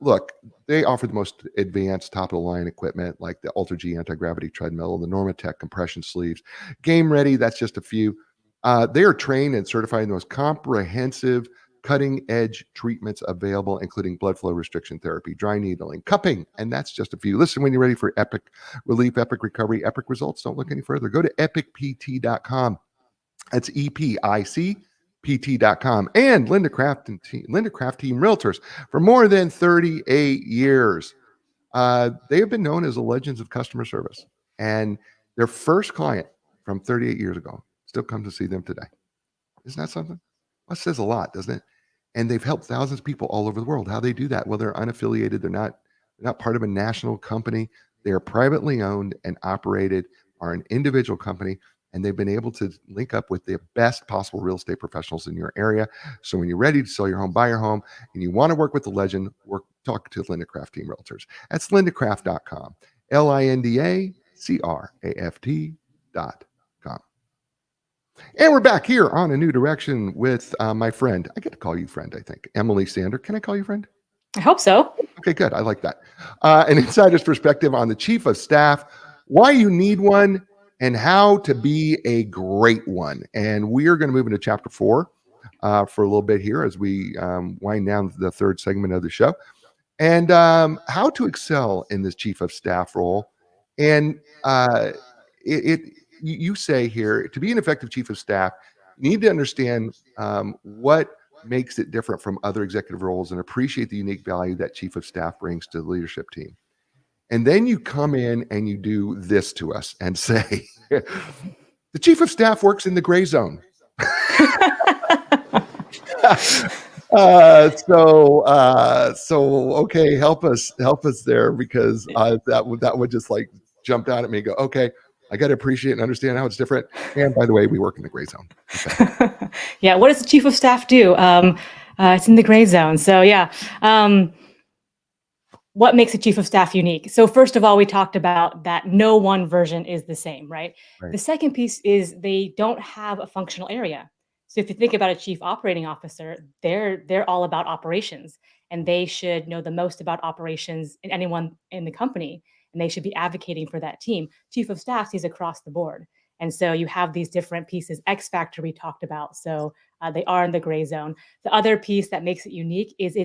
Look, they offer the most advanced top of the line equipment like the Ultra G anti gravity treadmill, the Normatec compression sleeves, Game Ready. That's just a few. They are trained and certified in the most comprehensive, cutting edge treatments available, including blood flow restriction therapy, dry needling, cupping, and that's just a few. Listen, when you're ready for epic relief, epic recovery, epic results, don't look any further. Go to epicpt.com. That's EPICPT.com. And Linda Craft Team Realtors for more than 38 years. They have been known as the legends of customer service. And their first client from 38 years ago still comes to see them today. Isn't that something? That says a lot, doesn't it? And they've helped thousands of people all over the world. How they do that? Well, they're unaffiliated. They're not part of a national company. They are privately owned and operated, are an individual company, and they've been able to link up with the best possible real estate professionals in your area. So when you're ready to sell your home, buy your home, and you want to work with the legend, talk to Linda Craft Team Realtors. That's lindacraft.com. LINDACRAFT.com. And we're back here on A New Direction with my friend. I get to call you friend, I think. Emily Sander. Can I call you friend? I hope so. Okay, good. I like that. An insider's perspective on the chief of staff, why you need one, and how to be a great one. And we are going to move into chapter 4 for a little bit here as we wind down the third segment of the show. And how to excel in this chief of staff role. And you say here, to be an effective chief of staff, you need to understand what makes it different from other executive roles and appreciate the unique value that chief of staff brings to the leadership team. And then you come in and you do this to us and say, the chief of staff works in the gray zone. So okay, help us there, because that would just like jump out at me and go, okay, I got to appreciate and understand how it's different. And by the way, we work in the gray zone. Okay. Yeah. What does the chief of staff do? It's in the gray zone. So yeah. What makes a chief of staff unique? So first of all, we talked about that no one version is the same, right? Right. The second piece is they don't have a functional area. So if you think about a chief operating officer, they're all about operations, and they should know the most about operations in anyone in the company, and they should be advocating for that team. Chief of staff sees across the board. And so you have these different pieces. X factor we talked about. So they are in the gray zone. The other piece that makes it unique is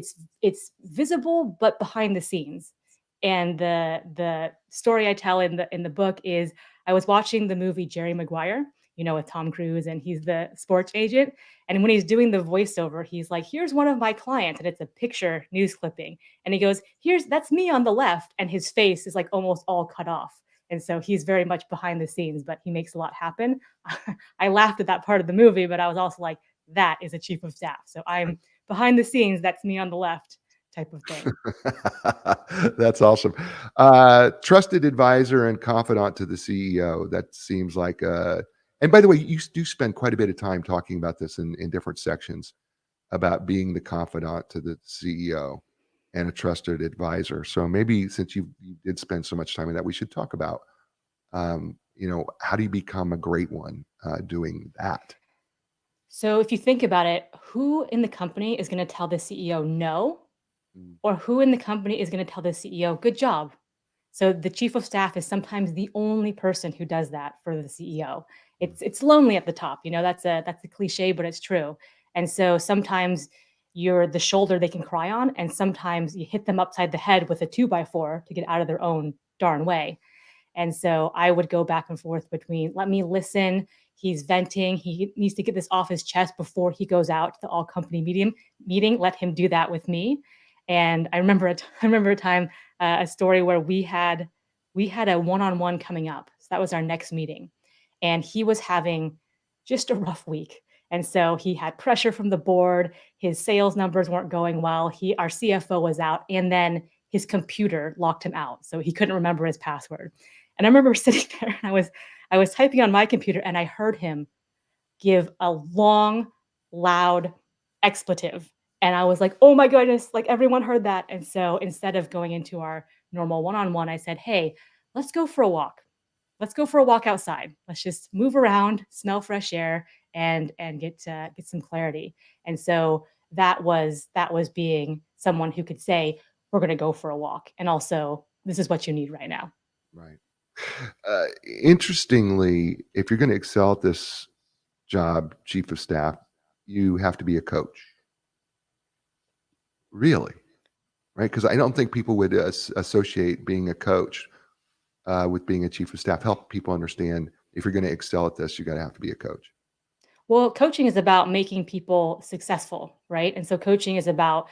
it's visible but behind the scenes. And the story I tell in the book is I was watching the movie Jerry Maguire, with Tom Cruise, and he's the sports agent. And when he's doing the voiceover, he's like, "Here's one of my clients," and it's a picture news clipping. And he goes, "That's me on the left," and his face is like almost all cut off. And so he's very much behind the scenes, but he makes a lot happen. I laughed at that part of the movie, but I was also like, that is a chief of staff. So I'm behind the scenes. That's me on the left type of thing. That's awesome. Trusted advisor and confidant to the CEO. That seems like and by the way, you do spend quite a bit of time talking about this in different sections about being the confidant to the CEO and a trusted advisor. So maybe since you did spend so much time in that, we should talk about, how do you become a great one doing that? So if you think about it, who in the company is going to tell the CEO no, Mm. or who in the company is going to tell the CEO good job? So the chief of staff is sometimes the only person who does that for the CEO. It's lonely at the top, that's a cliche, but it's true. And so sometimes you're the shoulder they can cry on, and sometimes you hit them upside the head with a 2x4 to get out of their own darn way. And so I would go back and forth between, let me listen. He's venting. He needs to get this off his chest before he goes out to the all company meeting. Let him do that with me. And I remember a time, a story where we had a one-on-one coming up. So that was our next meeting, and he was having just a rough week. And so he had pressure from the board. His sales numbers weren't going well. Our CFO was out, and then his computer locked him out, so he couldn't remember his password. And I remember sitting there, and I was typing on my computer, and I heard him give a long, loud expletive. And I was like, oh my goodness, like everyone heard that. And so instead of going into our normal one-on-one, I said, hey, let's go for a walk. Let's go for a walk outside. Let's just move around, smell fresh air, and get some clarity. And so that was being someone who could say, we're going to go for a walk, and also this is what you need right now. Right. Interestingly, if you're going to excel at this job, chief of staff, you have to be a coach. Really? Right? Because I don't think people would associate being a coach with being a chief of staff. Help people understand if you're going to excel at this, you got to have to be a coach. Well, coaching is about making people successful, right? And so coaching is about,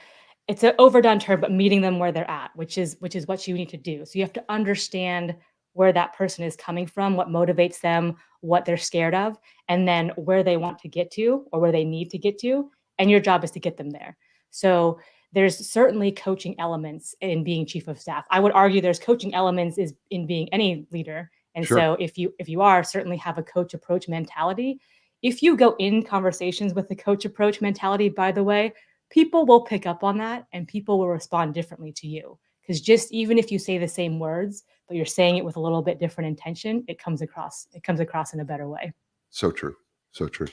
it's an overdone term, but meeting them where they're at, which is what you need to do. So you have to understand where that person is coming from, what motivates them, what they're scared of, and then where they want to get to or where they need to get to. And your job is to get them there. So there's certainly coaching elements in being chief of staff. I would argue there's coaching elements is in being any leader. And Sure. so if you are, certainly have a coach approach mentality. If you go in conversations with the coach approach mentality, by the way, people will pick up on that and people will respond differently to you. Because just even if you say the same words, but you're saying it with a little bit different intention, it comes across in a better way. So true. So true.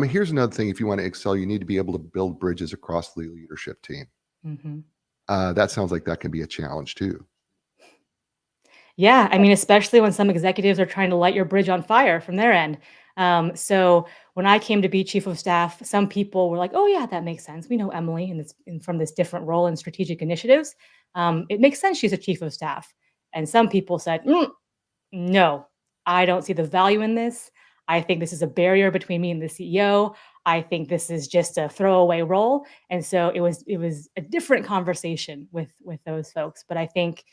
Here's another thing. If you want to excel, you need to be able to build bridges across the leadership team. Mhm. That sounds like that can be a challenge too. Yeah, I mean, especially when some executives are trying to light your bridge on fire from their end. So when I came to be chief of staff, some people were like, "Oh yeah, that makes sense. We know Emily from this different role in strategic initiatives. It makes sense she's a chief of staff." And some people said, no, I don't see the value in this. I think this is a barrier between me and the CEO. I think this is just a throwaway role. And so it was a different conversation with those folks. But I think,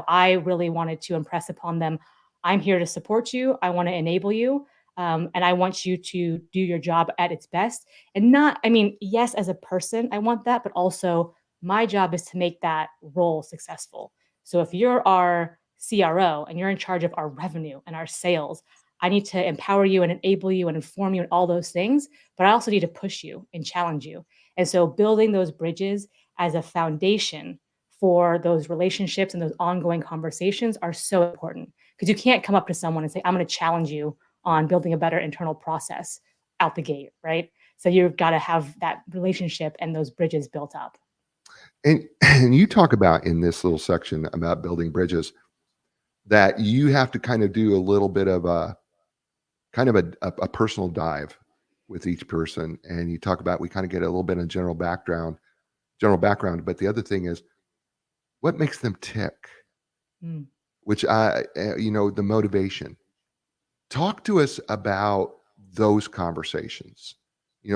I really wanted to impress upon them, I'm here to support you. I want to enable you. And I want you to do your job at its best. And not, I mean, yes, as a person, I want that, but also my job is to make that role successful. So if you're our CRO and you're in charge of our revenue and our sales, I need to empower you and enable you and inform you and all those things, but I also need to push you and challenge you. And so building those bridges as a foundation for those relationships and those ongoing conversations are so important, because you can't come up to someone and say, I'm going to challenge you on building a better internal process out the gate, right? So you've got to have that relationship and those bridges built up. And you talk about in this little section about building bridges that you have to kind of do a little bit of a kind of a personal dive with each person. And you talk about we kind of get a little bit of general background. But the other thing is what makes them tick, Mm. which the motivation. Talk to us about those conversations.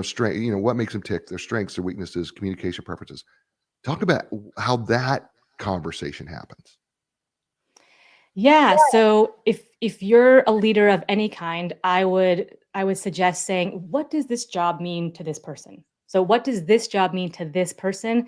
Strength. What makes them tick, their strengths, their weaknesses, communication preferences. Talk about how that conversation happens. Yeah, so if you're a leader of any kind, I would suggest saying, what does this job mean to this person? So what does this job mean to this person?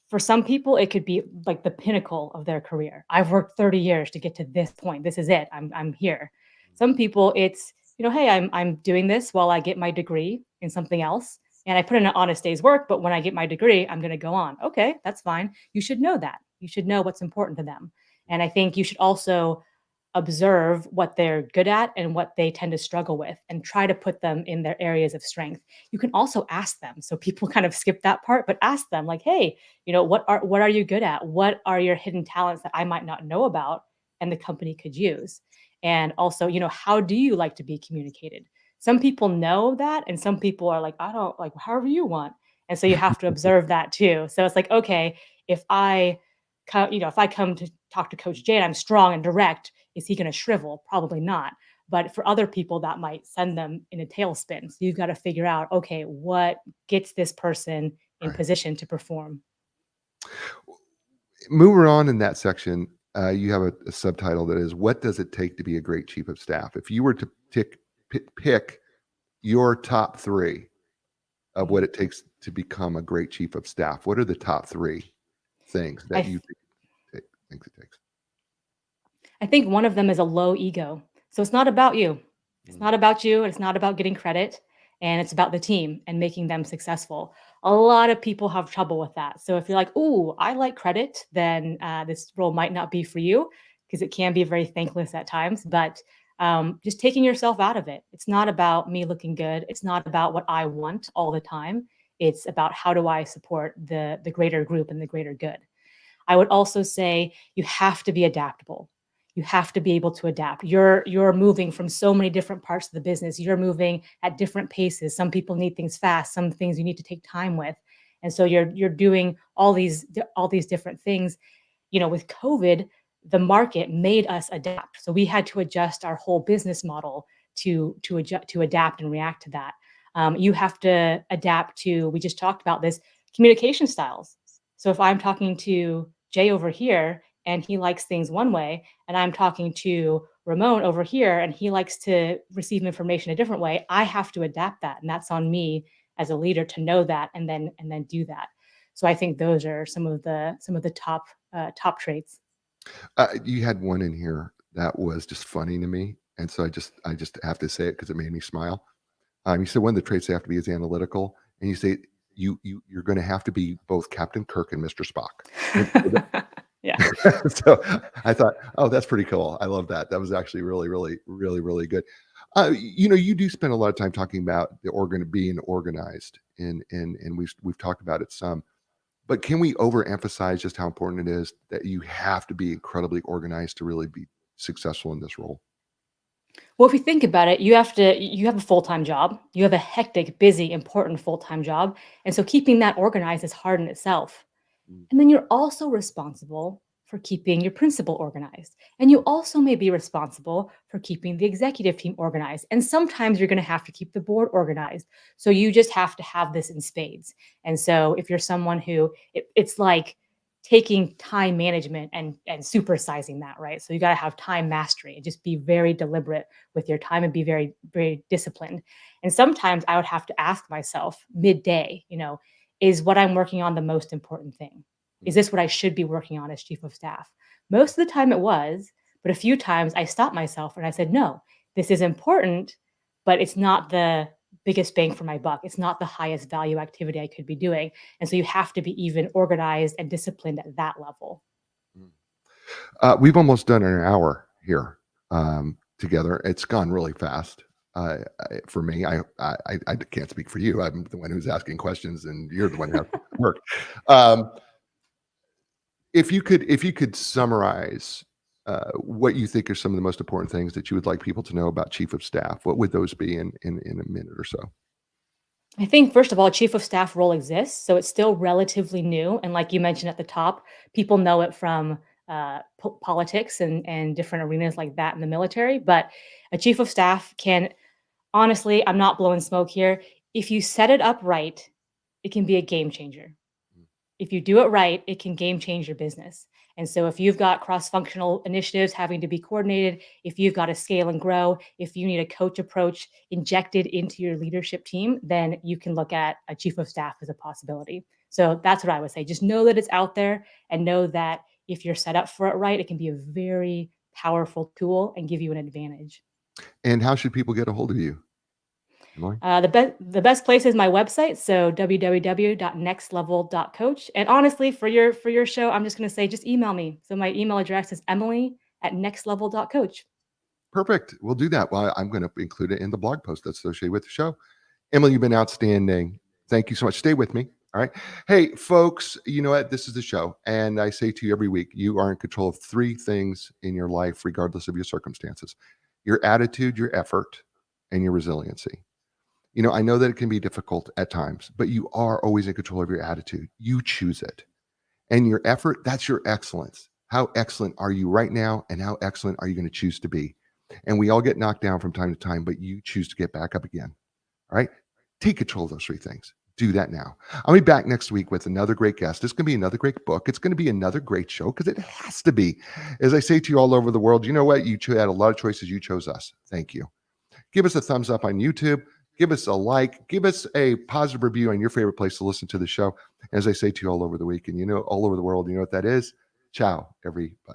For some people, it could be like the pinnacle of their career. I've worked 30 years to get to this point. This is it. I'm here. Some people it's, hey, I'm doing this while I get my degree in something else. And I put in an honest day's work, but when I get my degree, I'm going to go on. Okay, that's fine. You should know that. You should know what's important to them. And I think you should also observe what they're good at and what they tend to struggle with and try to put them in their areas of strength. You can also ask them. So people kind of skip that part, but ask them like, "Hey, what are you good at? What are your hidden talents that I might not know about and the company could use?" And also, how do you like to be communicated? Some people know that and some people are like, "I don't like however you want." And so you have to observe that too. So it's like, okay, if I if I come to talk to Coach Jay and I'm strong and direct, is he going to shrivel? Probably not. But for other people, that might send them in a tailspin. So you've got to figure out, okay, what gets this person in Right. position to perform? Moving on in that section, you have a subtitle that is "What does it take to be a great chief of staff?" If you were to pick your top three of what Mhm. it takes to become a great chief of staff, what are the top three things I that th- you think it takes? I think one of them is a low ego. So it's not about you. It's Mm, not about you. It's not about getting credit. and it's about the team and making them successful. A lot of people have trouble with that. So if you're like, "Ooh, I like credit," then this role might not be for you because it can be very thankless at times. But just taking yourself out of it. It's not about me looking good. It's not about what I want all the time. It's about how do I support the greater group and the greater good. I would also say you have to be adaptable. You have to be able to adapt. You're moving from so many different parts of the business. You're moving at different paces. Some people need things fast. Some things you need to take time with. And so you're doing all these different things. With COVID, the market made us adapt. So we had to adjust our whole business model to adapt and react to that. You have to adapt to, we just talked about this, communication styles. So if I'm talking to Jay over here and he likes things one way, and I'm talking to Ramon over here and he likes to receive information a different way, I have to adapt that. And that's on me as a leader to know that and then do that. So I think those are some of the top traits. You had one in here that was just funny to me, and so I just have to say it because it made me smile. You said one of the traits they have to be is analytical, and you say you're going to have to be both Captain Kirk and Mr. Spock. Yeah. So I thought, oh, that's pretty cool. I love that. That was actually really, really, really, really good. You do spend a lot of time talking about the organ being organized, and we've talked about it some. But can we overemphasize just how important it is that you have to be incredibly organized to really be successful in this role? Well, if you think about it, you have a full-time job. You have a hectic, busy, important full-time job. And so keeping that organized is hard in itself. Mm. And then you're also responsible for keeping your principal organized. And you also may be responsible for keeping the executive team organized. And sometimes you're going to have to keep the board organized. So you just have to have this in spades. And so if you're someone who it's like taking time management and supersizing that, right? So you got to have time mastery and just be very deliberate with your time and be very, very disciplined. And sometimes I would have to ask myself midday, is what I'm working on the most important thing? Is Mm. this what I should be working on as chief of staff? Most of the time it was, but a few times I stopped myself and I said, no, this is important, but it's not the biggest bang for my buck. It's not the highest value activity I could be doing. And so you have to be even organized and disciplined at that level. Mm. We've almost done an hour here together. It's gone really fast. For me, I can't speak for you. I'm the one who's asking questions, and you're the one who has to work. Um, if you could summarize what you think are some of the most important things that you would like people to know about chief of staff, what would those be in a minute or so? I think first of all, chief of staff role exists, so it's still relatively new. And like you mentioned at the top, people know it from politics and different arenas like that in the military. But a chief of staff can honestly, I'm not blowing smoke here. If you set it up right, it can be a game changer. If you do it right, it can game change your business. And so if you've got cross-functional initiatives having to be coordinated, if you've got to scale and grow, if you need a coach approach injected into your leadership team, then you can look at a chief of staff as a possibility. So that's what I would say. Just know that it's out there and know that if you're set up for it right, it can be a very powerful tool and give you an advantage. And how should people get a hold of you, Emily? The best place is my website, so www.nextlevel.coach. And honestly, for your show, I'm just going to say just email me. So my email address is emily@nextlevel.coach. Perfect. We'll do that. Well, I'm going to include it in the blog post that's associated with the show. Emily, you've been outstanding. Thank you so much. Stay with me. All right. Hey, folks, you know what? This is the show. And I say to you every week, you are in control of three things in your life, regardless of your circumstances: your attitude, your effort, and your resiliency. I know that it can be difficult at times, but you are always in control of your attitude. You choose it. And your effort, that's your excellence. How excellent are you right now? And how excellent are you going to choose to be? And we all get knocked down from time to time, but you choose to get back up again. All right. Take control of those three things. Do that now. I'll be back next week with another great guest. It's going to be another great book. It's going to be another great show because it has to be. As I say to you all over the world, you know what? You had a lot of choices. You chose us. Thank you. Give us a thumbs up on YouTube. Give us a like. Give us a positive review on your favorite place to listen to the show. As I say to you all over the week, and all over the world, you know what that is? Ciao, everybody.